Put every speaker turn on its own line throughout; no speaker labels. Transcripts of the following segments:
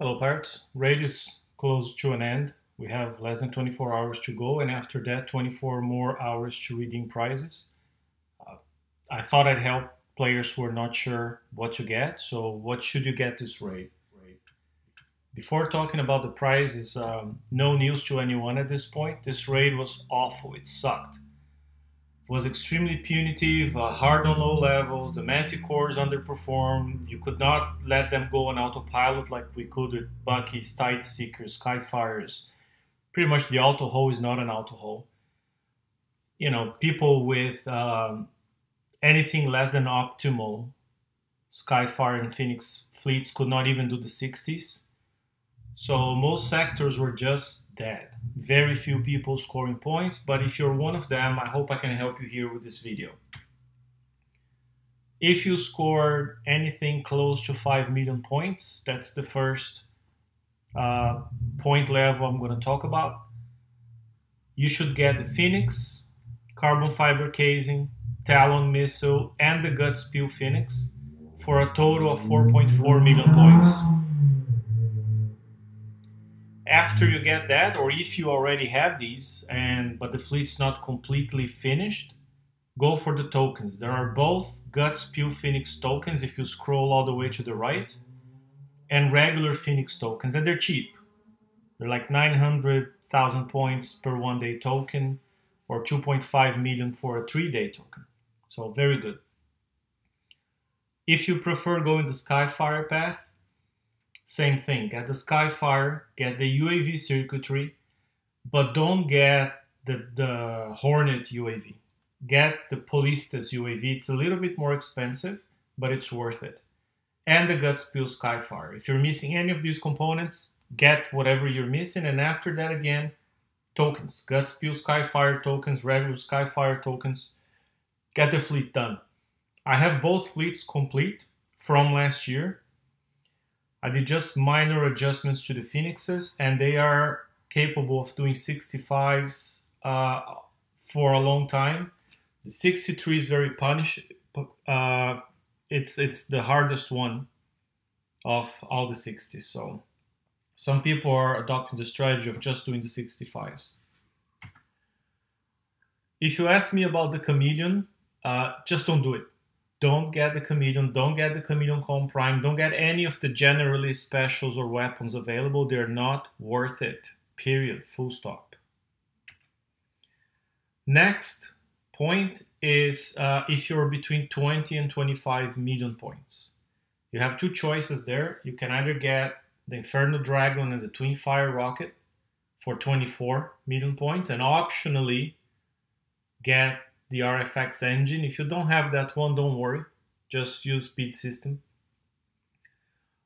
Hello, Parts. Raid is close to an end. We have less than 24 hours to go, and after that, 24 more hours to redeem prizes. Uh, I thought I'd help players who are not sure what to get. So, what should you get this raid? Before talking about the prizes, no news to anyone at this point. This raid was awful. It sucked. It was extremely punitive, hard on low levels. The manticores underperformed. You could not let them go on autopilot like we could with Bucky's, Tide Seekers, Skyfires. Pretty much the auto hull is not an auto hull. You know, people with anything less than optimal Skyfire and Phoenix fleets could not even do the 60s. So most sectors were just dead. Very few people scoring points, but if you're one of them, I hope I can help you here with this video. If you scored anything close to 5 million points, that's the first point level I'm going to talk about. You should get the Phoenix, carbon fiber casing, Talon missile, and the Gut Spew Phoenix for a total of 4.4 million points. After you get that, or if you already have these, but the fleet's not completely finished, go for the tokens. There are both Gut Spew Phoenix tokens if you scroll all the way to the right, and regular Phoenix tokens, and they're cheap. They're like 900,000 points per 1 day token, or 2.5 million for a 3-day token. So very good. If you prefer going the Skyfire path, same thing, get the Skyfire, get the UAV circuitry, but don't get the Hornet UAV. Get the Polistas UAV. It's a little bit more expensive, but it's worth it. And the Gut Spew Skyfire. If you're missing any of these components, get whatever you're missing, and after that again, tokens. Gut Spew Skyfire tokens, regular Skyfire tokens. Get the fleet done. I have both fleets complete from last year. I did just minor adjustments to the Phoenixes, and they are capable of doing 65s for a long time. The 63 is very punished. It's the hardest one of all the 60s. So some people are adopting the strategy of just doing the 65s. If you ask me about the Chameleon, just don't do it. Don't get the Chameleon, don't get the Chameleon Com Prime, don't get any of the generally specials or weapons available. They're not worth it. Period. Full stop. Next point is if you're between 20 and 25 million points. You have two choices there. You can either get the Inferno Dragon and the Twin Fire Rocket for 24 million points, and optionally get the RFX engine. If you don't have that one, don't worry. Just use speed system.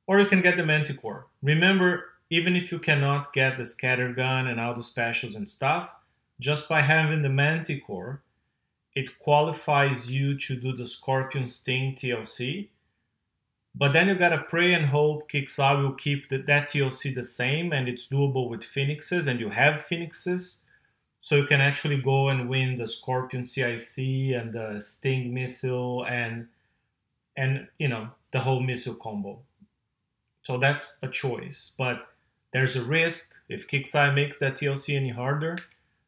Or you can get the Manticore. Remember, even if you cannot get the scatter gun and all the specials and stuff, just by having the Manticore, it qualifies you to do the Scorpion Sting TLC. But then you gotta pray and hope Kixar will keep that TLC the same, and it's doable with Phoenixes, and you have Phoenixes. So you can actually go and win the Scorpion CIC and the Sting missile and you know, the whole missile combo. So that's a choice, but there's a risk if Kixai makes that TLC any harder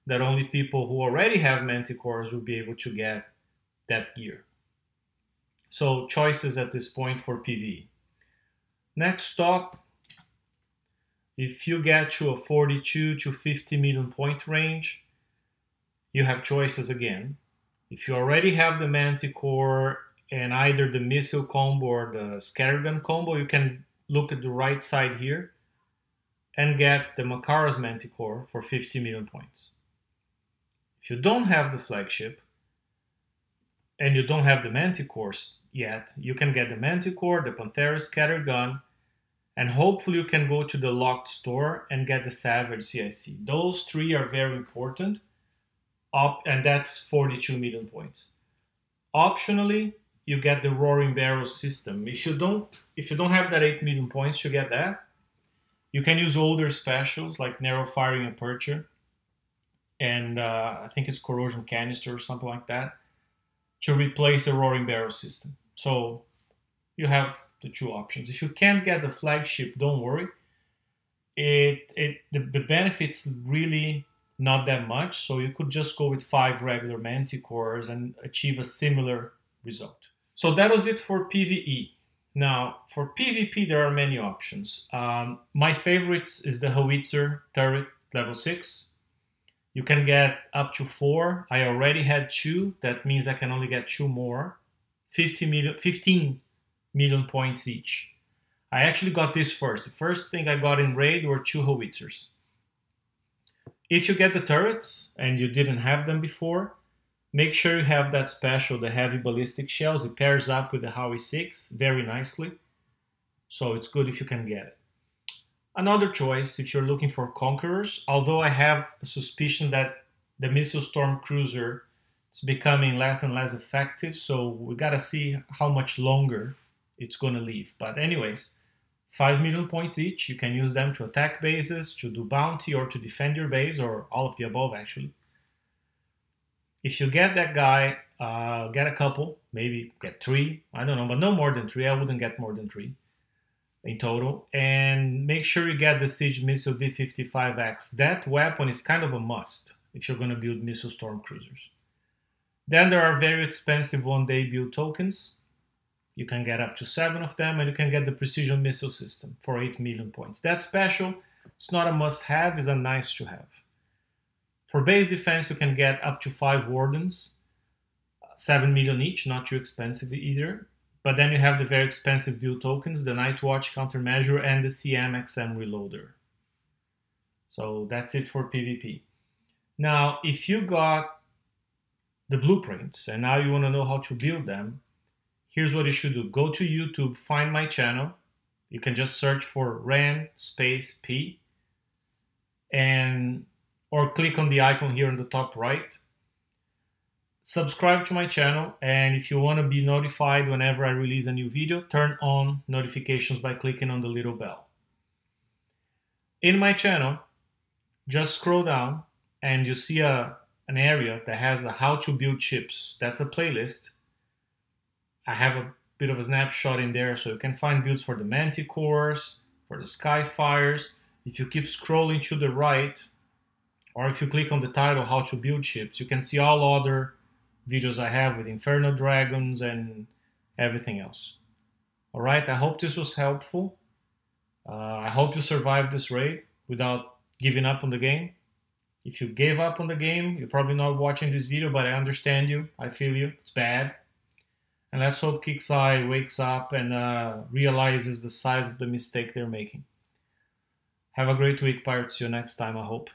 that only people who already have Manticores will be able to get that gear. So choices at this point for PvE. Next stop, if you get to a 42 to 50 million point range, you have choices again. If you already have the Manticore and either the missile combo or the scattergun combo, you can look at the right side here and get the Makara's Manticore for 50 million points. If you don't have the flagship and you don't have the Manticores yet, you can get the Manticore, the Panthera scattergun, and hopefully you can go to the locked store and get the Savage CIC. Those three are very important, and that's 42 million points. Optionally, you get the Roaring Barrel system. If you don't have that 8 million points to get that, you can use older specials like Narrow Firing Aperture, and I think it's Corrosion Canister or something like that, to replace the Roaring Barrel system. So you have the two options. If you can't get the flagship, don't worry. the benefits really not that much. So you could just go with 5 regular manticores and achieve a similar result. So that was it for PvE. Now, for PvP, there are many options. My favorites is the Howitzer turret level 6. You can get up to 4. I already had 2. That means I can only get 2 more. 15 million points each. I actually got this first. The first thing I got in raid were 2 Howitzers. If you get the turrets and you didn't have them before, make sure you have that special, the heavy ballistic shells. It pairs up with the Howie 6 very nicely. So it's good if you can get it. Another choice, if you're looking for Conquerors, although I have a suspicion that the Missile Storm Cruiser is becoming less and less effective, so we gotta see how much longer it's gonna live. But anyways, 5 million points each. You can use them to attack bases, to do bounty, or to defend your base, or all of the above actually. If you get that guy, get a couple, maybe get 3, I don't know, but no more than 3. I wouldn't get more than 3 in total. And make sure you get the Siege Missile D55X. That weapon is kind of a must if you're going to build Missile Storm Cruisers. Then there are very expensive one-day build tokens. You can get up to 7 of them, and you can get the Precision Missile System for 8 million points. That's special. It's not a must-have, it's a nice-to-have. For base defense, you can get up to 5 Wardens, 7 million each, not too expensive either. But then you have the very expensive build tokens, the Night Watch Countermeasure and the CM-XM Reloader. So that's it for PvP. Now, if you got the blueprints and now you want to know how to build them, here's what you should do. Go to YouTube, find my channel. You can just search for Ran space P or click on the icon here on the top right. Subscribe to my channel, and if you want to be notified whenever I release a new video, turn on notifications by clicking on the little bell. In my channel, just scroll down and you see an area that has a how to build ships. That's a playlist. I have a bit of a snapshot in there, so you can find builds for the Manticores, for the Skyfires. If you keep scrolling to the right, or if you click on the title, How to Build Ships, you can see all other videos I have with Inferno Dragons and everything else. Alright, I hope this was helpful. I hope you survived this raid without giving up on the game. If you gave up on the game, you're probably not watching this video, but I understand you. I feel you. It's bad. And let's hope Kixeye wakes up and realizes the size of the mistake they're making. Have a great week, Pirates. See you next time, I hope.